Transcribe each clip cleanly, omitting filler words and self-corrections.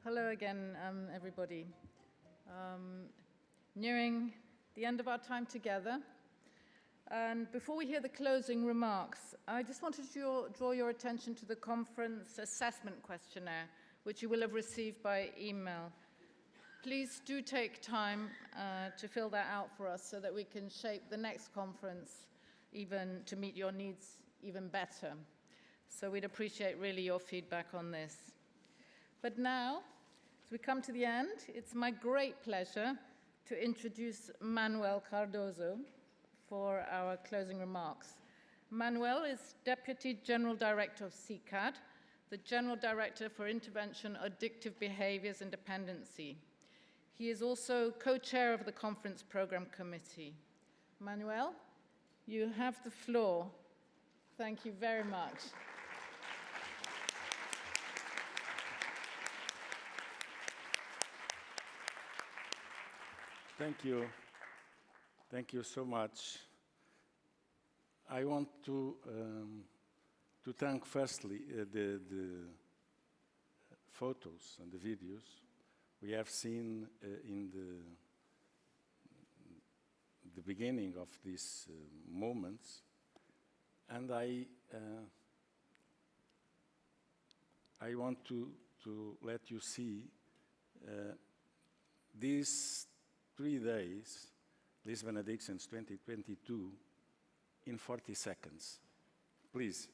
Hello again, everybody. Nearing the end of our time together, and before we hear the closing remarks, I just wanted to draw your attention to the conference assessment questionnaire, which you will have received by email. Please do take time to fill that out for us so that we can shape the next conference even to meet your needs even better. So we'd appreciate really your feedback on this. But now, as we come to the end, it's my great pleasure to introduce Manuel Cardoso for our closing remarks. Manuel is Deputy General Director of SICAD, the General Director for Intervention, Addictive Behaviors and Dependency. He is also co-chair of the Conference Program Committee. Manuel, you have the floor. Thank you very much. Thank you. Thank you so much. I want to thank firstly the photos and the videos we have seen in the beginning of these moments, and I want to let you see these 3 days, Lisbon Addictions 2022, in 40 seconds. Please.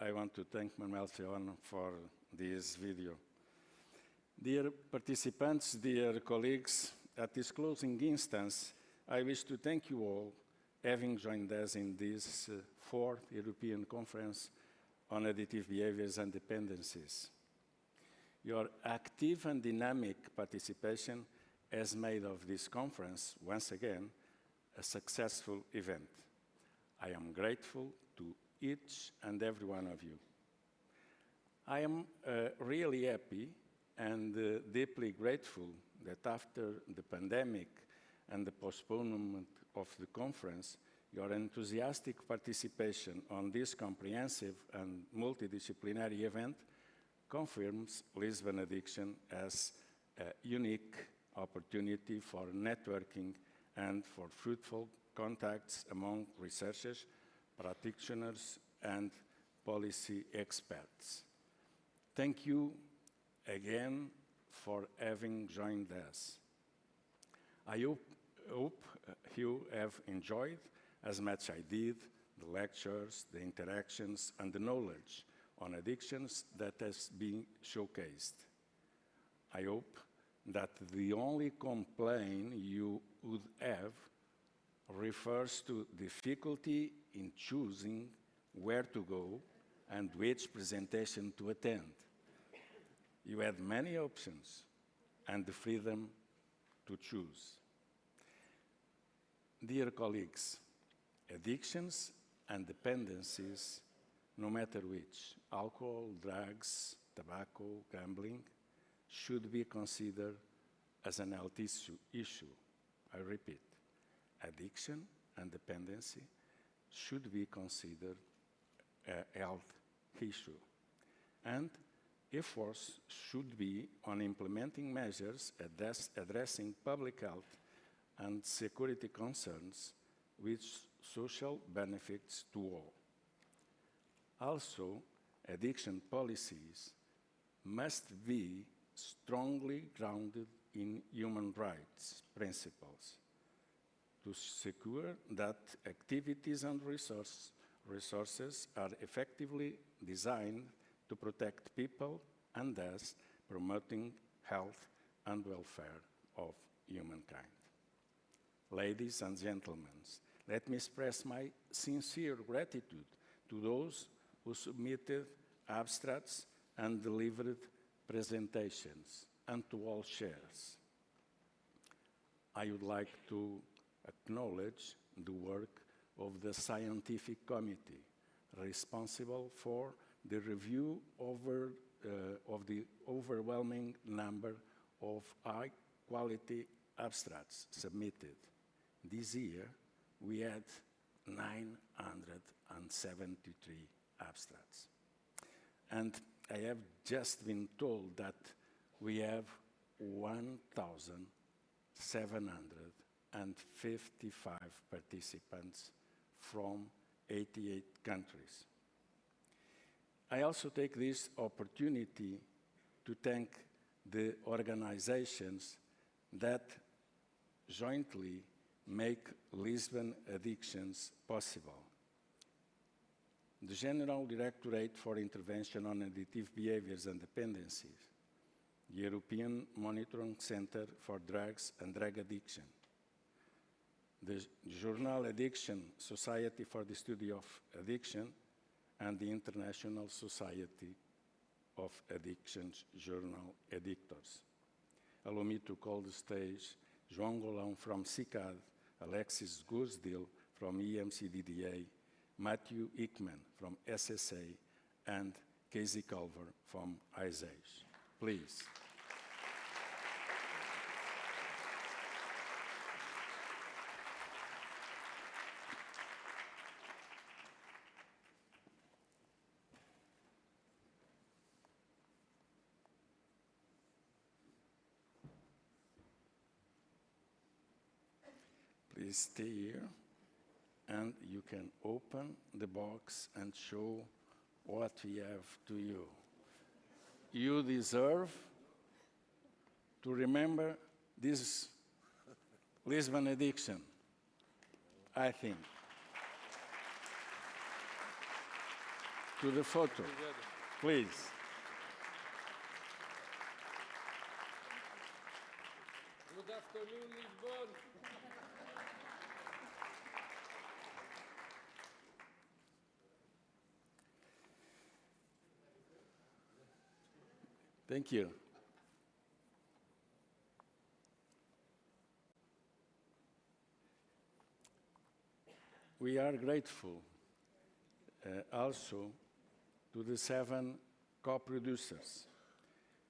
I want to thank Manuel for this video. Dear participants, dear colleagues, at this closing instance, I wish to thank you all having joined us in this 4th European Conference on Addictive Behaviors and Dependencies. Your active and dynamic participation has made of this conference, once again, a successful event. I am grateful to each and every one of you. I am really happy and deeply grateful that after the pandemic and the postponement of the conference, your enthusiastic participation on this comprehensive and multidisciplinary event confirms Lisbon Addiction as a unique opportunity for networking and for fruitful contacts among researchers, practitioners, and policy experts. Thank you again for having joined us. I hope you have enjoyed as much I did the lectures, the interactions, and the knowledge on addictions that has been showcased. I hope that the only complaint you would have refers to difficulty in choosing where to go and which presentation to attend. You had many options and the freedom to choose. Dear colleagues, addictions and dependencies, no matter which, alcohol, drugs, tobacco, gambling, should be considered as an health issue. I repeat, addiction and dependency should be considered a health issue. And efforts should be on implementing measures addressing public health and security concerns with social benefits to all. Also, addiction policies must be strongly grounded in human rights principles to secure that activities and resources resources are effectively designed to protect people and thus promoting health and welfare of humankind. Ladies and gentlemen, let me express my sincere gratitude to those who submitted abstracts and delivered presentations, and to all shares. I would like to acknowledge the work of the scientific committee responsible for the review of the overwhelming number of high-quality abstracts submitted. This year, we had 973 abstracts. And I have just been told that we have 1,755 participants from 88 countries. I also take this opportunity to thank the organizations that jointly make Lisbon Addictions possible. The General Directorate for Intervention on Addictive Behaviors and Dependencies, the European Monitoring Center for Drugs and Drug Addiction, the Journal Addiction Society for the Study of Addiction, and the International Society of Addictions Journal Addictors. Allow me to call the stage João Golão from SICAD, Alexis Gusdil from EMCDDA, Matthew Hickman from SSA, and Casey Culver from ISAGE. Please. Please stay here, and you can open the box and show what we have to you. You deserve to remember this Lisbon addiction, I think. To the photo, please. Good afternoon, Lisbon. Thank you. We are grateful also to the 7 co-producers,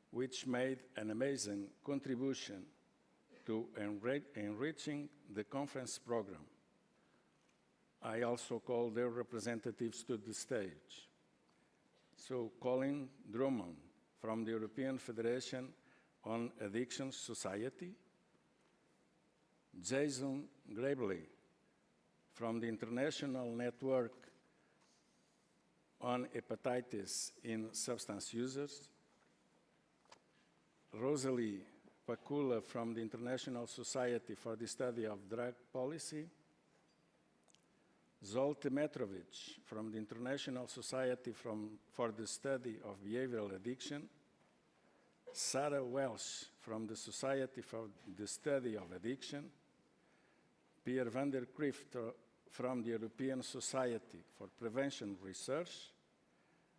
which made an amazing contribution to enriching the conference program. I also call their representatives to the stage. So Colin Drummond from the European Federation on Addiction Society, Jason Grabley from the International Network on Hepatitis in Substance Users, Rosalie Pakula from the International Society for the Study of Drug Policy, Zsolt Metrovic from the International Society for the Study of Behavioral Addiction, Sarah Welsh from the Society for the Study of Addiction, Pierre van der Krift from the European Society for Prevention Research,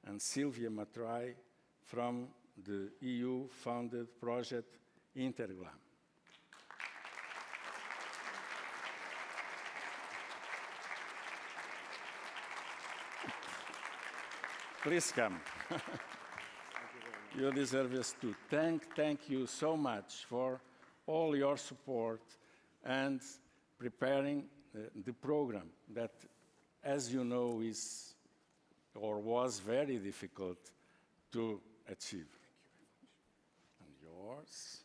and Sylvia Matrai from the EU-funded project Interglam. Please come. You deserve us to thank you so much for all your support and preparing the program that, as you know, is or was very difficult to achieve. And yours.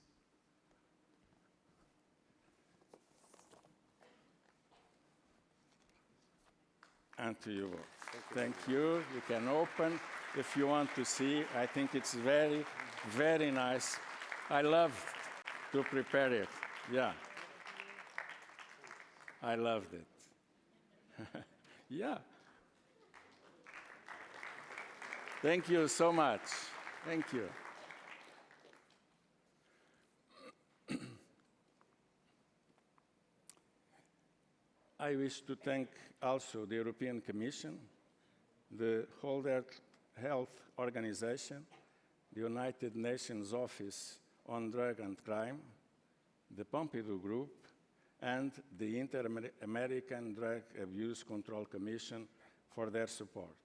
And to you. Thank you. You can open if you want to see. I think it's very, very nice. I love to prepare it. Yeah. I loved it. Yeah. Thank you so much. Thank you. I wish to thank also the European Commission, the World Health Organization, the United Nations Office on Drug and Crime, the Pompidou Group, and the Inter-American Drug Abuse Control Commission for their support.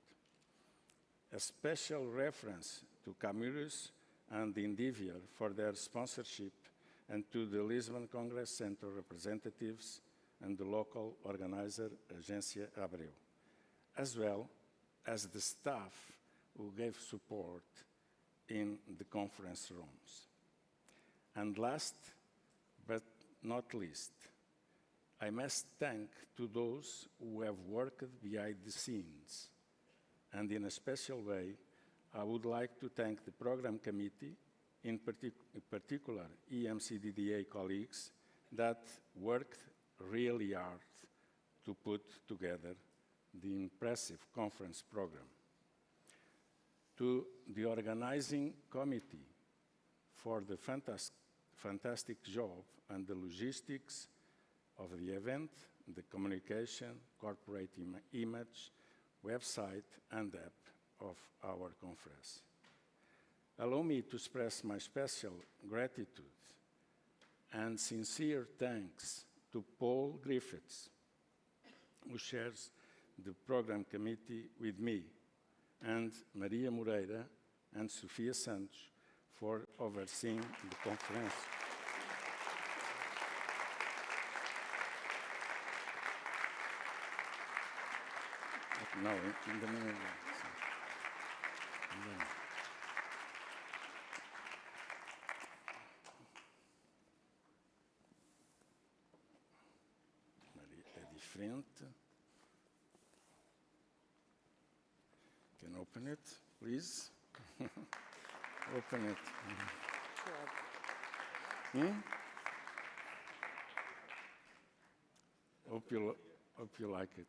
A special reference to Camurus and Indivior for their sponsorship, and to the Lisbon Congress Center representatives and the local organizer, Agência Abreu, as well as the staff who gave support in the conference rooms. And last but not least, I must thank to those who have worked behind the scenes. And in a special way, I would like to thank the program committee, in particular EMCDDA colleagues that worked really hard to put together the impressive conference program. To the organizing committee for the fantastic job and the logistics of the event, the communication, corporate image, website, and app of our conference. Allow me to express my special gratitude and sincere thanks to Paul Griffiths, who shares the program committee with me, and Maria Moreira and Sofia Santos for overseeing the conference. No, in the middle. Maria é diferente. Can open it, please? Open it. Hope you like it.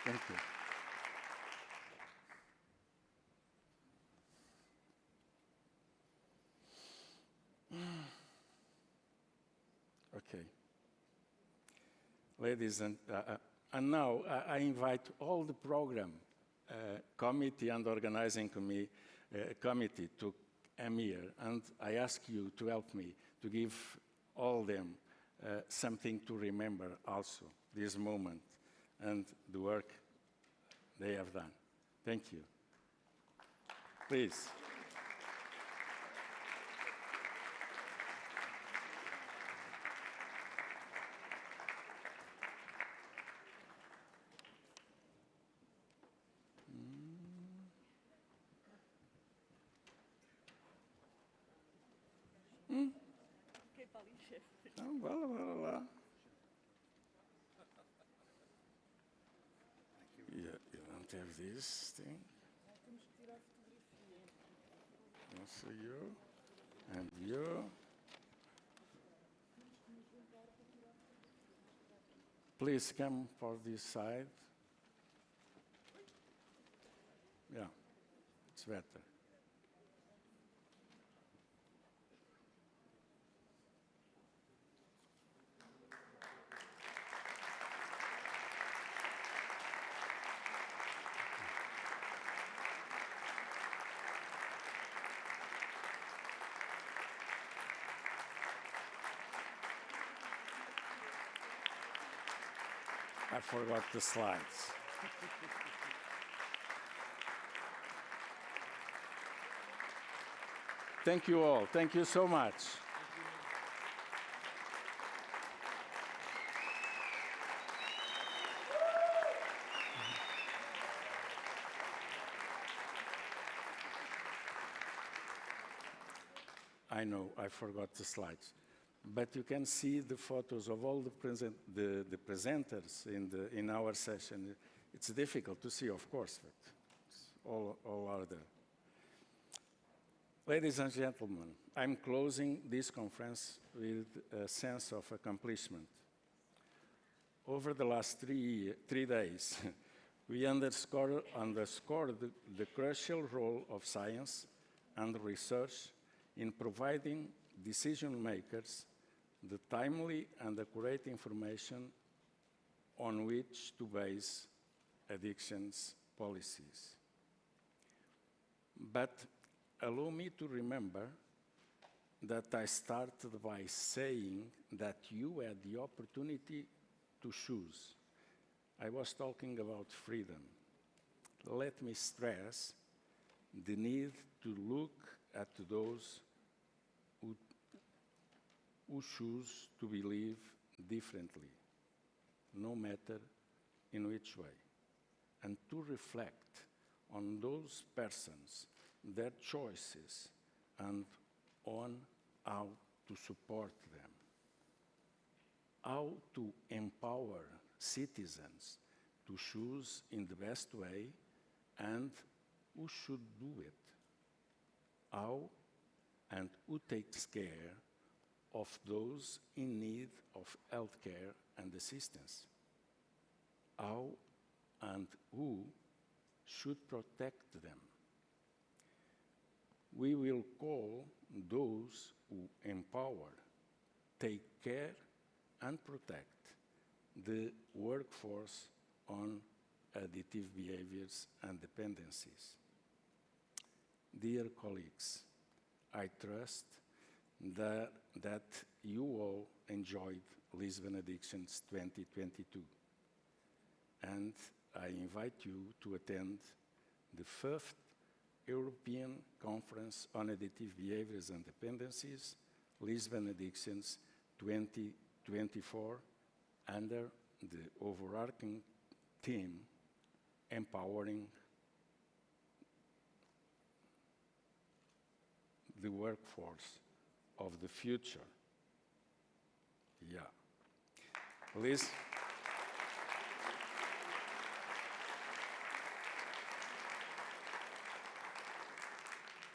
Thank you. Okay. Ladies and now I invite all the program committee and organizing committee to come here, and I ask you to help me to give all them something to remember also this moment and the work they have done. Thank you. Please. Oh, well. You don't have this thing? Also you, and you. Please come for this side. Yeah, it's better. I forgot the slides. Thank you all. Thank you so much. I know, I forgot the slides. But you can see the photos of all the presenters in our session. It's difficult to see, of course, but all are there. Ladies and gentlemen, I'm closing this conference with a sense of accomplishment. Over the last 3 days, we underscored the crucial role of science and research in providing decision makers the timely and accurate information on which to base addictions policies. But allow me to remember that I started by saying that you had the opportunity to choose. I was talking about freedom. Let me stress the need to look at those who choose to believe differently, no matter in which way, and to reflect on those persons, their choices, and on how to support them, how to empower citizens to choose in the best way and who should do it, how and who takes care of those in need of health care and assistance, how and who should protect them. We will call those who empower, take care, and protect the workforce on addictive behaviors and dependencies. Dear colleagues, I trust that you all enjoyed Lisbon Addictions 2022, and I invite you to attend the 5th European Conference on Addictive Behaviors and Dependencies, Lisbon Addictions 2024, under the overarching theme, Empowering the Workforce of the Future. Yeah.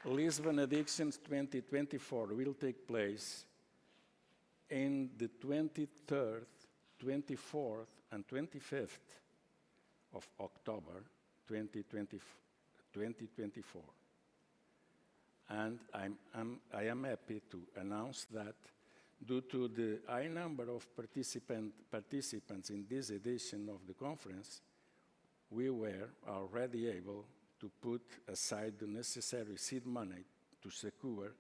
Lisbon Addictions 2024 will take place in the 23rd, 24th, and 25th of October 2024. And I am happy to announce that due to the high number of participants in this edition of the conference, we were already able to put aside the necessary seed money to secure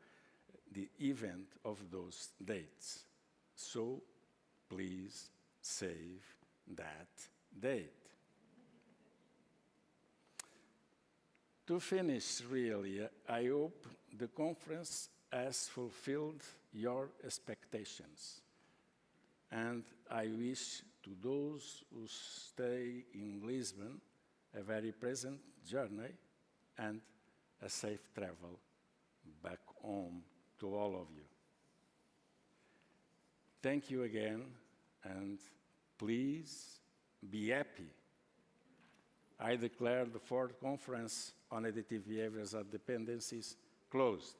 the event of those dates. So please save that date. To finish, really, I hope the conference has fulfilled your expectations. And I wish to those who stay in Lisbon a very pleasant journey and a safe travel back home to all of you. Thank you again, and please be happy. I declare the 4th Conference on Addictive Behaviors and Dependencies closed.